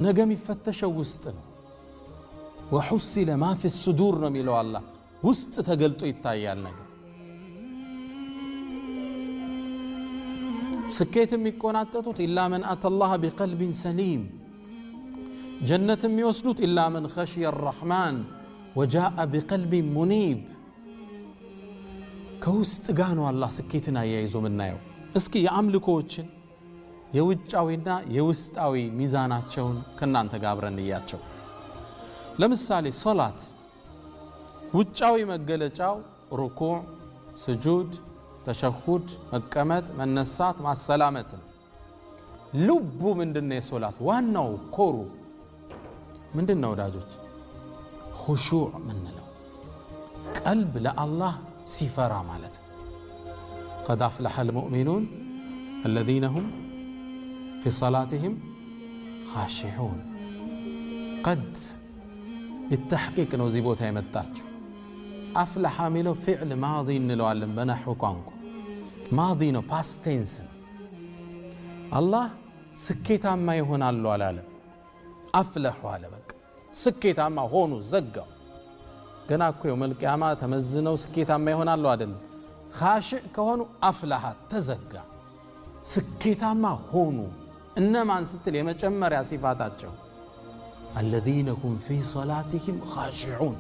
ነገም ይፈተሸው ውስጥ ነው። ወሑሲለ ማ ፊ ሱዱር ነው የሚለው አላህ። ውስጥ ተገልጦ ይታያል ነገር። ስኬት የሚቆናጠጡት ኢላ መን አተላህ ቢቀልቢን ሰሊም፣ ጀነት የሚወስዱት ኢላ መን ኸሽየ አርረሕማን ወጃአ ቢቀልቢን ሙኒብ። ከውስጥ ጋር ነው አላህ ስኬትን አያይዞ ምናየው። እስኪ የአምልኮዎችን የውጫዊና የውስጣዊ ሚዛናቸውን ከናንተ ጋር አብረን እያቸው። ለምሳሌ ሶላት ውጫዊ መገለጫው ሩኩዕ፣ ስጁድ፣ ተሸሁድ፣ መቀመጥ፣ መነሳት፣ ማሰላመት። ልቡ ምንድነው? የሶላት ዋናው ኮሩ ምንድነው ወዳጆች? ኹሹዕ ምንለው ቀልብ ለአላህ ሲፈራ ማለት። ቀድ አፍለሐል ሙእሚኑን አለዚነ ሁም ፊ ሰላቲሂም ኻሺዑን። ቀድ ሊተሕቂቅ ነው እዚህ ቦታ የመጣችው። አፍለሐ ሚለው ፊዕል ማዲ እንለዋለን በነሕው ቋንቋ። ማዲ ነው፣ ፓስቴንስ። አላህ ስኬታማ ይሆናሉ አላለም፣ አፍለሑ አለ። በቃ ስኬታማ ሆኑ፣ ዘጋው። ገና እኮ የውመል ቂያማ ተመዝነው ስኬታማ ይሆናሉ አይደለም። ኻሽዕ ከሆኑ አፍለሐ ተዘጋ፣ ስኬታማ ሆኑ። እነማን ስትል የመጨመሪያ ሲፋታቸው አለዚነ ሁም ፊ ሰላቲሂም ኻሺዑን።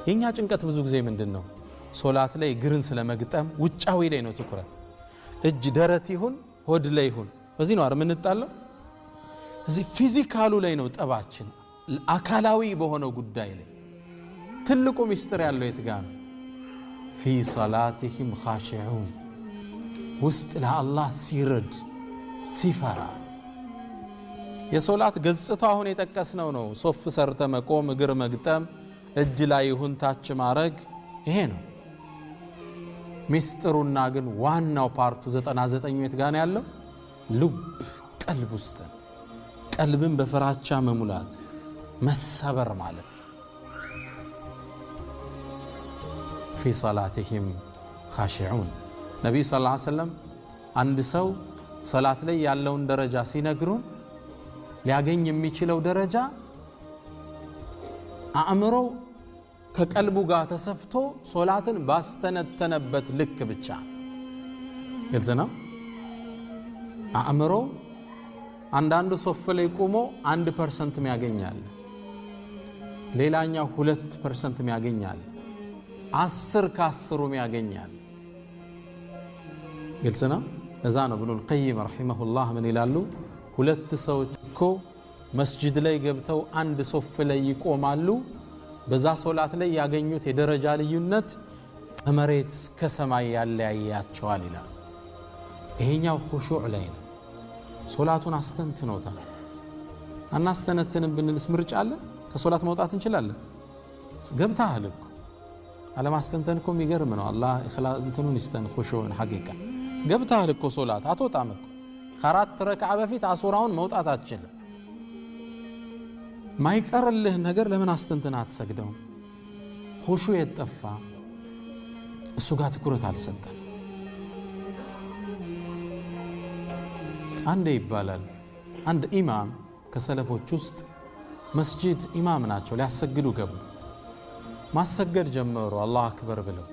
የኛ ጭንቀት ብዙ ጊዜ ምንድነው? ሶላት ላይ እግርን ስለመግጠም ውጫዊ ላይ ነው ትኩረት። እጅ ደረት ይሁን ሆድ ላይ ይሁን በዚህ ነው አይደል የምንጣለው? እዚህ ፊዚካሉ ላይ ነው ጠባችን፣ አካላዊ በሆነው ጉዳይ ላይ። ትልቁ ሚስጥር ያለው የት ጋር ነው? ፊ ሰላቲሂም ኻሺዑን፣ ውስጥ ለአላህ ሲረድ ሲፈራ። የሶላት ገጽታ አሁን የጠቀስነው ነው። ሶፍ ሰርተ መቆም፣ እግር መግጠም፣ እጅ ላይ ይሁን ታች ማረግ፣ ይሄ ነው ሚስጥሩና። ግን ዋናው ፓርቱ 99 የት ጋር ነው ያለው? ልብ ቀልብ ውስጥ ነው። ቀልብን በፍራቻ መሙላት መሰበር ማለት ነው። ፊ ሰላቲሂም ኻሺዑን። ነቢዩ ሰለላሁ ዐለይሂ ወሰለም አንድ ሰው ሰላት ላይ ያለውን ደረጃ ሲነግሩን ሊያገኝ የሚችለው ደረጃ አእምሮ ከቀልቡ ጋር ተሰፍቶ ሶላትን ባስተነተነበት ልክ ብቻ። ግልጽ ነው። አእምሮ አንዳንዱ ሶፍ ላይ ቆሞ 1% ያገኛል፣ ሌላኛው 2% ያገኛል፣ 10 ከ10 ያገኛል። ግልጽ ነው። ለዛ ነው ኢብኑል ቀይም ረሂመሁላህ ምን ይላሉ? ሁለት ሰዎች እኮ መስጂድ ላይ ገብተው አንድ ሶፍ ላይ ይቆማሉ፣ በዛ ሶላት ላይ ያገኙት የደረጃ ልዩነት ከመሬት እስከ ሰማይ ያለያያቸዋል ይላል። ይሄኛው ኹሹዕ ላይ ነው። ሶላቱን አስተንትኖታል። አናስተነትንም ብንልስ ምርጫ አለ? ከሶላት መውጣት እንችላለን? ገብተሃል እኮ። አለማስተንተን እኮ የሚገርም ነው። አላህ ኢኽላስ እንትኑን ይስተን ኹሹዕን ሐቂቃ። ገብተሃል እኮ ሶላት አትወጣም እኮ። ከአራት ረክዓ በፊት አሱራውን መውጣት አትችልም። ማይቀርልህ ነገር ለምን አስተንትና አትሰግደውም? ኹሹዕ የጠፋ እሱ ጋር ትኩረት አልሰጠም። አንዴ ይባላል አንድ ኢማም ከሰለፎች ውስጥ መስጂድ ኢማም ናቸው፣ ሊያሰግዱ ገቡ። ማሰገድ ጀመሩ አላሁ አክበር ብለው።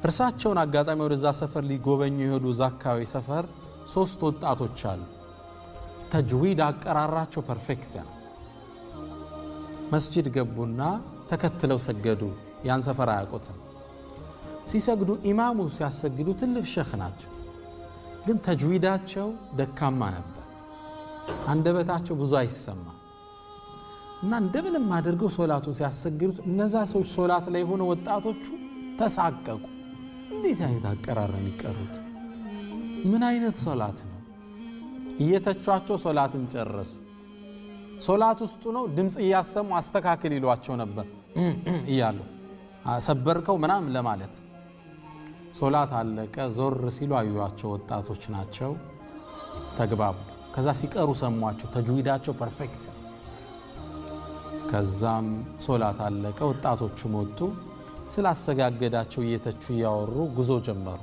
እርሳቸውን አጋጣሚ ወደዛ ሰፈር ሊጎበኙ የሄዱ እዛ አካባቢ ሰፈር 3 ወጣቶች አሉ። ተጅዊድ አቀራራቸው ፐርፌክት ነው። መስጂድ ገቡና ተከትለው ሰገዱ። ያን ሰፈር አያውቁትም። ሲሰግዱ ኢማሙ ሲያሰግዱ ትልቅ ሸኽ ናቸው፣ ግን ተጅዊዳቸው ደካማ ነበር። አንደበታቸው ብዙ አይሰማ እና እንደምንም አድርገው ሶላቱን ሲያሰግዱት እነዛ ሰዎች ሶላት ላይ ሆነ ወጣቶቹ ተሳቀቁ። እንዴት አይነት አቀራር ነው የሚቀሩት? ምን አይነት ሶላት ነው? እየተቿቸው ሶላትን ጨረሱ። ሶላት ውስጡ ነው ድምጽ እያሰሙ አስተካክል ይሏቸው ነበር እያሉ ሰበርከው ምናምን ለማለት። ሶላት አለቀ። ዞር ሲሉ አዩዋቸው፣ ወጣቶች ናቸው። ተግባቡ። ከዛ ሲቀሩ ሰሟቸው፣ ተጅዊዳቸው ፐርፌክት። ከዛም ሶላት አለቀ። ወጣቶቹ ወጡ። ስላሰጋገዳቸው እየተቹ እያወሩ ጉዞ ጀመሩ።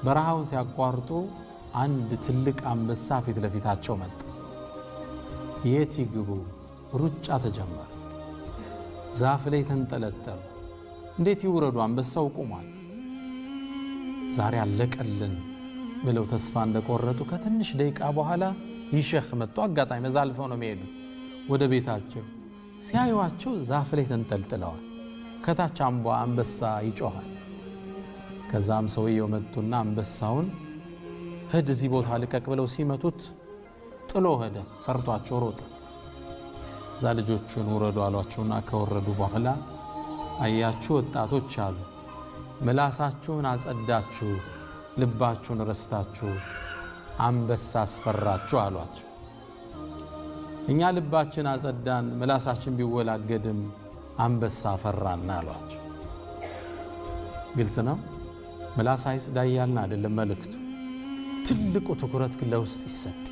በረሃውን ሲያቋርጡ አንድ ትልቅ አንበሳ ፊት ለፊታቸው መጣ። የት ይግቡ? ሩጫ ተጀመረ። ዛፍ ላይ ተንጠለጠሉ። እንዴት ይውረዱ? አንበሳው ቆሟል። ዛሬ አለቀልን ብለው ተስፋ እንደቆረጡ ከትንሽ ደቂቃ በኋላ ይህ ሼኽ መጥቶ አጋጣሚ መዛልፈው ነው የሚሄዱት ወደ ቤታቸው። ሲያዩዋቸው ዛፍ ላይ ተንጠልጥለዋል። ከታች አንበሳ ይጮሃል። ከዛም ሰውየው መጡና አንበሳውን ሂድ እዚህ ቦታ ልቀቅ ብለው ሲመቱት ጥሎ ሄደ። ፈርቷቸው ሮጠ። እዛ ልጆቹን ውረዱ አሏቸውና ከወረዱ በኋላ አያችሁ ወጣቶች አሉ፣ ምላሳችሁን አጸዳችሁ፣ ልባችሁን ረስታችሁ አንበሳ አስፈራችሁ አሏቸው። እኛ ልባችን አጸዳን፣ ምላሳችን ቢወላገድም አንበሳ ፈራና አሏቸው። ግልጽ ነው። ምላስ አይጽዳ እያልን አይደለም መልእክቱ። ትልቁ ትኩረት ግን ለውስጥ ይሰጥ።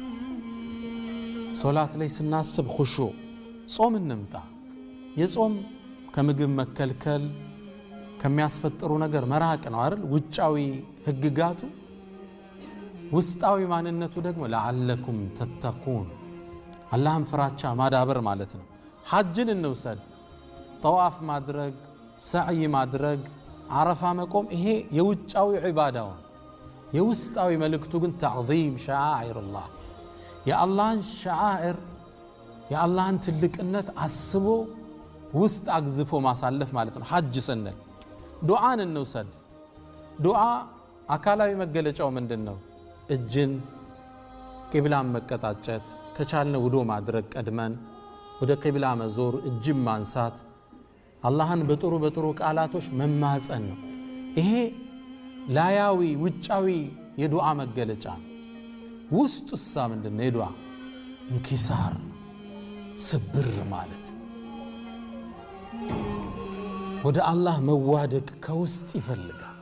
ሶላት ላይ ስናስብ ኹሹዕ፣ ጾም እንምጣ። የጾም ከምግብ መከልከል ከሚያስፈጥሩ ነገር መራቅ ነው አይደል? ውጫዊ ህግጋቱ፣ ውስጣዊ ማንነቱ ደግሞ ለዓለኩም ተተቁን፣ አላህን ፍራቻ ማዳበር ማለት ነው። ሐጅን እንውሰድ። ጠዋፍ ማድረግ፣ ሰዕይ ማድረግ፣ አረፋ መቆም፣ ይሄ የውጫዊ ዒባዳው። የውስጣዊ መልእክቱ ግን ተዕዚም ሸዓኢርላህ፣ የአላህን ሸዓኢር የአላህን ትልቅነት አስቦ ውስጥ አግዝፎ ማሳለፍ ማለት ነው። ሐጅ ስንል ዱዓን እንውሰድ። ዱዓ አካላዊ መገለጫው ምንድን ነው? እጅን ቂብላን መቀጣጨት፣ ከቻልነ ውዶ ማድረግ፣ ቀድመን ወደ ቂብላ መዞር፣ እጅን ማንሳት፣ አላህን በጥሩ በጥሩ ቃላቶች መማፀን ነው። ይሄ ላያዊ ውጫዊ የዱዓ መገለጫ ነው። ውስጡሳ ምንድን ነው? የዱዓ እንኪሳር፣ ስብር ማለት ወደ አላህ መዋደቅ ከውስጥ ይፈልጋል።